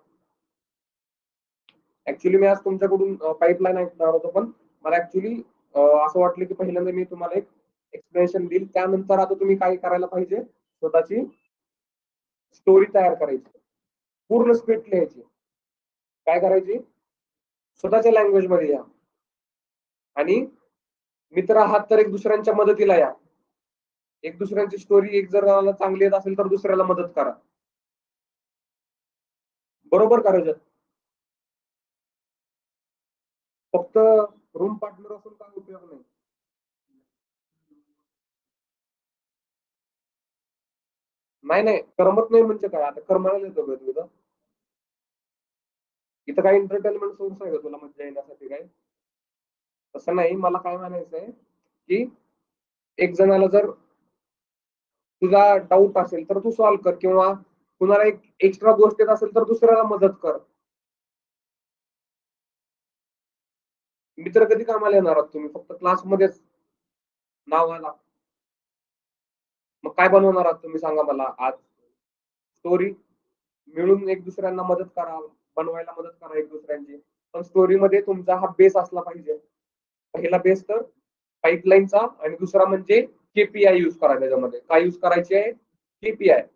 Speaker 1: ऍक्च्युली मी आज तुमच्याकडून पाईपलाईन ऐकणार होतो, पण मला ऍक्च्युली असं वाटलं की पहिल्यांदा मी तुम्हाला एक एक्सप्लेनेशन देईल, त्यानंतर आता तुम्ही काय करायला पाहिजे, स्वतःची स्टोरी तयार करायची, पूर्ण स्क्रिप्ट लिहायची. काय करायची, स्वतःच्या लँग्वेज मध्ये या, आणि मित्र आहात तर एक दुसऱ्यांच्या मदतीला या. एक दुसऱ्यांची स्टोरी एक जर चांगली येत असेल तर दुसऱ्याला मदत करा. बरोबर करायचं. फक्त रूम पार्टनर असून काय उपयोग नाही. नाही नाही, करमत नाही म्हणजे काय, आता करमायला येतो का तुझं? इथं काय एंटरटेनमेंट सोर्स आहे का तुला मजा येण्यासाठी काय? तसं नाही, मला काय म्हणायचंय की एक जणाला जर तुझा डाऊट असेल तर तू सॉल्व्ह कर, किंवा कुणाला एक एक्स्ट्रा गोष्ट येत असेल तर दुसऱ्याला मदत कर. मित्र कधी कामाला येणार आहात तुम्ही? फक्त क्लासमध्येच नावाला. मग काय बनवणार आहात तुम्ही सांगा मला आज? स्टोरी. मिळून एक दुसऱ्यांना मदत करा, बनवायला मदत करा एक दुसऱ्यांची. पण स्टोरीमध्ये तुमचा हा बेस असला पाहिजे. पहिला बेस तर पाईपलाईनचा, आणि दुसरा म्हणजे केपीआय यूज करा. त्याच्यामध्ये काय यूज करायचे आहे? केपीआय.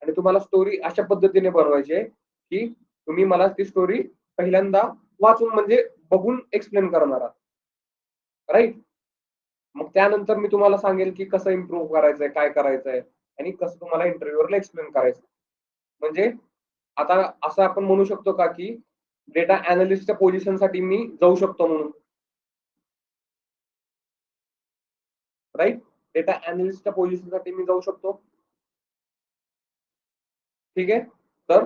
Speaker 1: आणि तुम्हाला स्टोरी अशा पद्धतीने बनवायची आहे की तुम्ही मला ती स्टोरी पहिल्यांदा वाचून म्हणजे बघून एक्सप्लेन करणार आहात, राईट? मग त्यानंतर मी तुम्हाला सांगेल की कसं इम्प्रूव्ह करायचंय, काय करायचंय, आणि कसं तुम्हाला इंटरव्ह्यूवरला एक्सप्लेन करायचं. म्हणजे आता असं आपण म्हणू शकतो का की डेटा अनालिस्टच्या पोझिशनसाठी मी जाऊ शकतो म्हणून, राईट? डेटा अनालिस्टच्या पोझिशनसाठी मी जाऊ शकतो. ठीक आहे. तर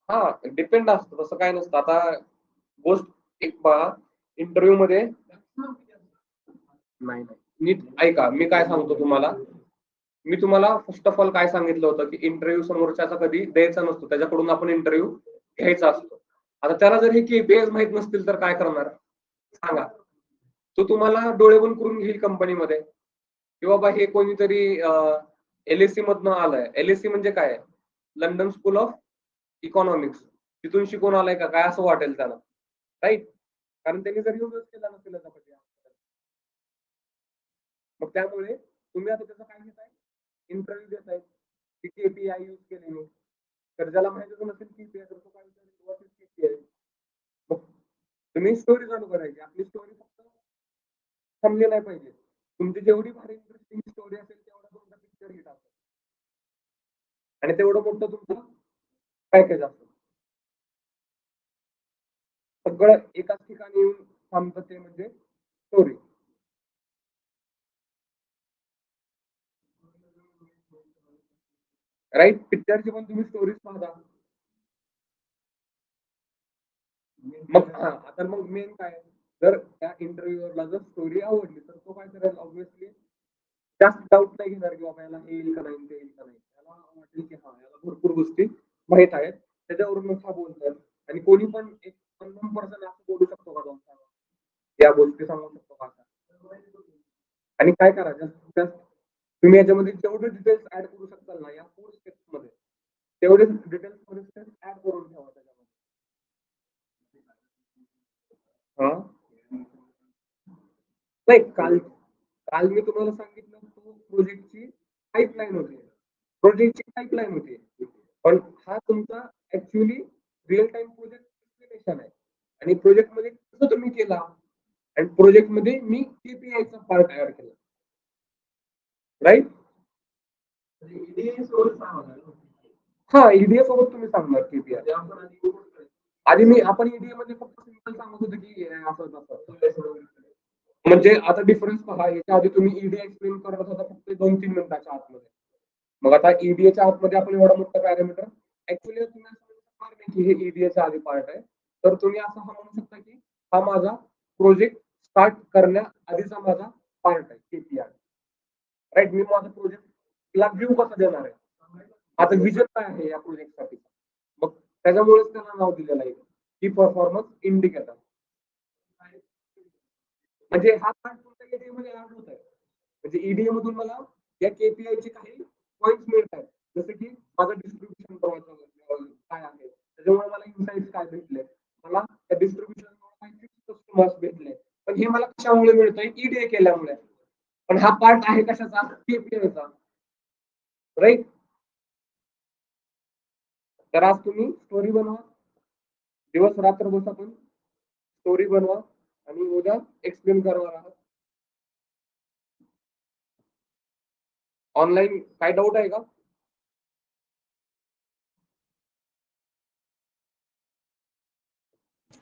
Speaker 1: हा, डिपेंड असतं, तसं काय नसतं. आता गोष्ट एक पहा, इंटरव्ह्यू मध्ये नाही नाही, नीट ऐका मी काय सांगतो तुम्हाला. मी तुम्हाला फर्स्ट ऑफ ऑल काय सांगितलं होतं की इंटरव्ह्यू समोरच्याचा कधी द्यायचा नसतो, त्याच्याकडून आपण इंटरव्ह्यू घ्यायचा असतो. आता त्याला जर हे केपीआय माहित नसतील तर काय करणार सांगा? तो तुम्हाला डोळे बंद करून घेईल कंपनीमध्ये, की बाबा हे कोणीतरी एलएससी मधनं आलंय. एलएससी म्हणजे काय? London school of economics. तिथून शिकून आलाय का काय असं वाटेल त्याला, राईट? कारण त्यांनी जर युजच केला नसेल त्याच्यामध्ये. मग त्यामुळे तुम्ही आता त्याचं काय घेताय? इंटरव्ह्यू देताय की केपीआय यूज केले मी. तर ज्याला माहितीच नसेल केपीआय तर तो काय केपीआय. मग तुम्ही स्टोरी चालू करायची. आपली स्टोरी फक्त थांबली नाही पाहिजे. तुमची जेवढी भारी इंटरेस्टिंग स्टोरी असेल तेवढा तुमचा पिक्चर हिट असेल, आणि तेवढं मोठं तुमचं पॅकेज असेल. सगळं एकाच ठिकाणी येऊन थांबतं ते म्हणजे स्टोरी, राईट? पिक्चरची पण तुम्ही स्टोरीज पाहता. मग हा, आता मग मेन काय, जर त्या इंटरव्ह्यूअरला जर स्टोरी आवडली तर तो काय करेल, ऑब्व्हियसली जास्त डाऊट नाही घेणार की बाबा याला हे येईल का नाही, ते येईल का नाही. त्याला वाटेल की हा, याला भरपूर गोष्टी माहित आहेत, त्याच्यावरून हा बोलतात. आणि कोणी पण एक अननोन पर्सन असं बोलू शकतो का दोन या गोष्टी सांगू शकतो का? आणि काय करा, जास्त जास्त तुम्ही याच्यामध्ये जेवढे डिटेल्स ऍड करू शकाल ना या 4 स्टेप्स मध्ये, तेवढे डिटेल्स मध्ये ऍड करून ठेवा त्याच्यामध्ये. हा, नाही, काल काल मी तुम्हाला सांगितलं तो प्रोजेक्टची पाईपलाईन होती. प्रोजेक्टची पाईपलाईन होती. पण हा तुमचा actually real time project explanation आहे. आणि प्रोजेक्ट मध्ये कसं तुम्ही केला, आणि प्रोजेक्ट मध्ये मी केपीआयचा पार्ट तयार केला, राईट? हा, ईडीए सोबत तुम्ही सांगणार केपीआय. आधी मी आपण ईडीए मध्ये फक्त सिंपल सांगत होतो की असं तसं. म्हणजे आता डिफरन्स पहा, याच्या आधी तुम्ही ईडीए एक्सप्लेन करत होता फक्त 2-3 मिनिटाच्या आतमध्ये. मग आता ईडीएच्या आतमध्ये आपण एवढा मोठा पॅरामीटर, ऍक्च्युअली तुम्ही असं म्हणू शकणार नाही की हे ईडीएचा आधी पार्ट आहे. तर तुम्ही असं हा म्हणू शकता की हा माझा प्रोजेक्ट स्टार्ट करण्या आधीचा माझा पार्ट आहे केपीआय, राईट? मी माझा प्रोजेक्टला व्ह्यू कसा देणार आहे, आता विजन काय आहे या प्रोजेक्टसाठी, मग त्याच्यामुळेच त्याला नाव दिलेलं आहे की परफॉर्मन्स इंडिकेटर. म्हणजे हा पार्ट तुमच्या ईडीए मध्ये ऍड होत आहे. म्हणजे ईडीए मधून मला या केपीआय चे काही पॉईंट मिळत आहेत, जसे की माझं डिस्ट्रीब्युशन काय आहे, त्याच्यामुळे मला इन्साइट्स काय भेटले, मला त्या डिस्ट्रीब्युशन कस्टमर्स भेटले. पण हे मला कशामुळे मिळतंय, ईडीए केल्यामुळे. पण हा पार्ट आहे कशाचा, केपीआयचा, राईट. तर आज तुम्ही स्टोरी बनवा, दिवस रात्र बसा, पण स्टोरी बनवा आणि उद्या एक्सप्लेन करणार आहात. ऑनलाईन काय डाऊट आहे का?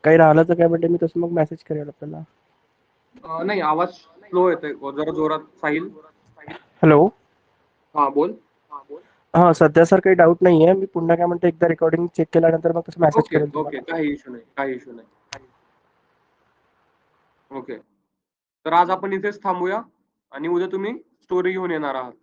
Speaker 2: काही राहिलं तर काय म्हणते, मी तसं मग मेसेज करेल आपल्याला.
Speaker 1: नाही, आवाज स्लो येतोय जरा जोरात. साहिल,
Speaker 2: हॅलो.
Speaker 1: हा बोल.
Speaker 2: हा, सध्या सर काही डाऊट नाहीये. मी पुन्हा काय म्हणते, एकदा रेकॉर्डिंग चेक केल्यानंतर मग तसं मेसेज
Speaker 1: ओके
Speaker 2: करेल
Speaker 1: ओके,
Speaker 2: तुम्हाला.
Speaker 1: काही इश्यू नाही, काही इश्यू नाही. ओके, तर आज आपण इथेच थांबूया आणि उद्या तुम्ही स्टोरी घेऊन येणार आहात.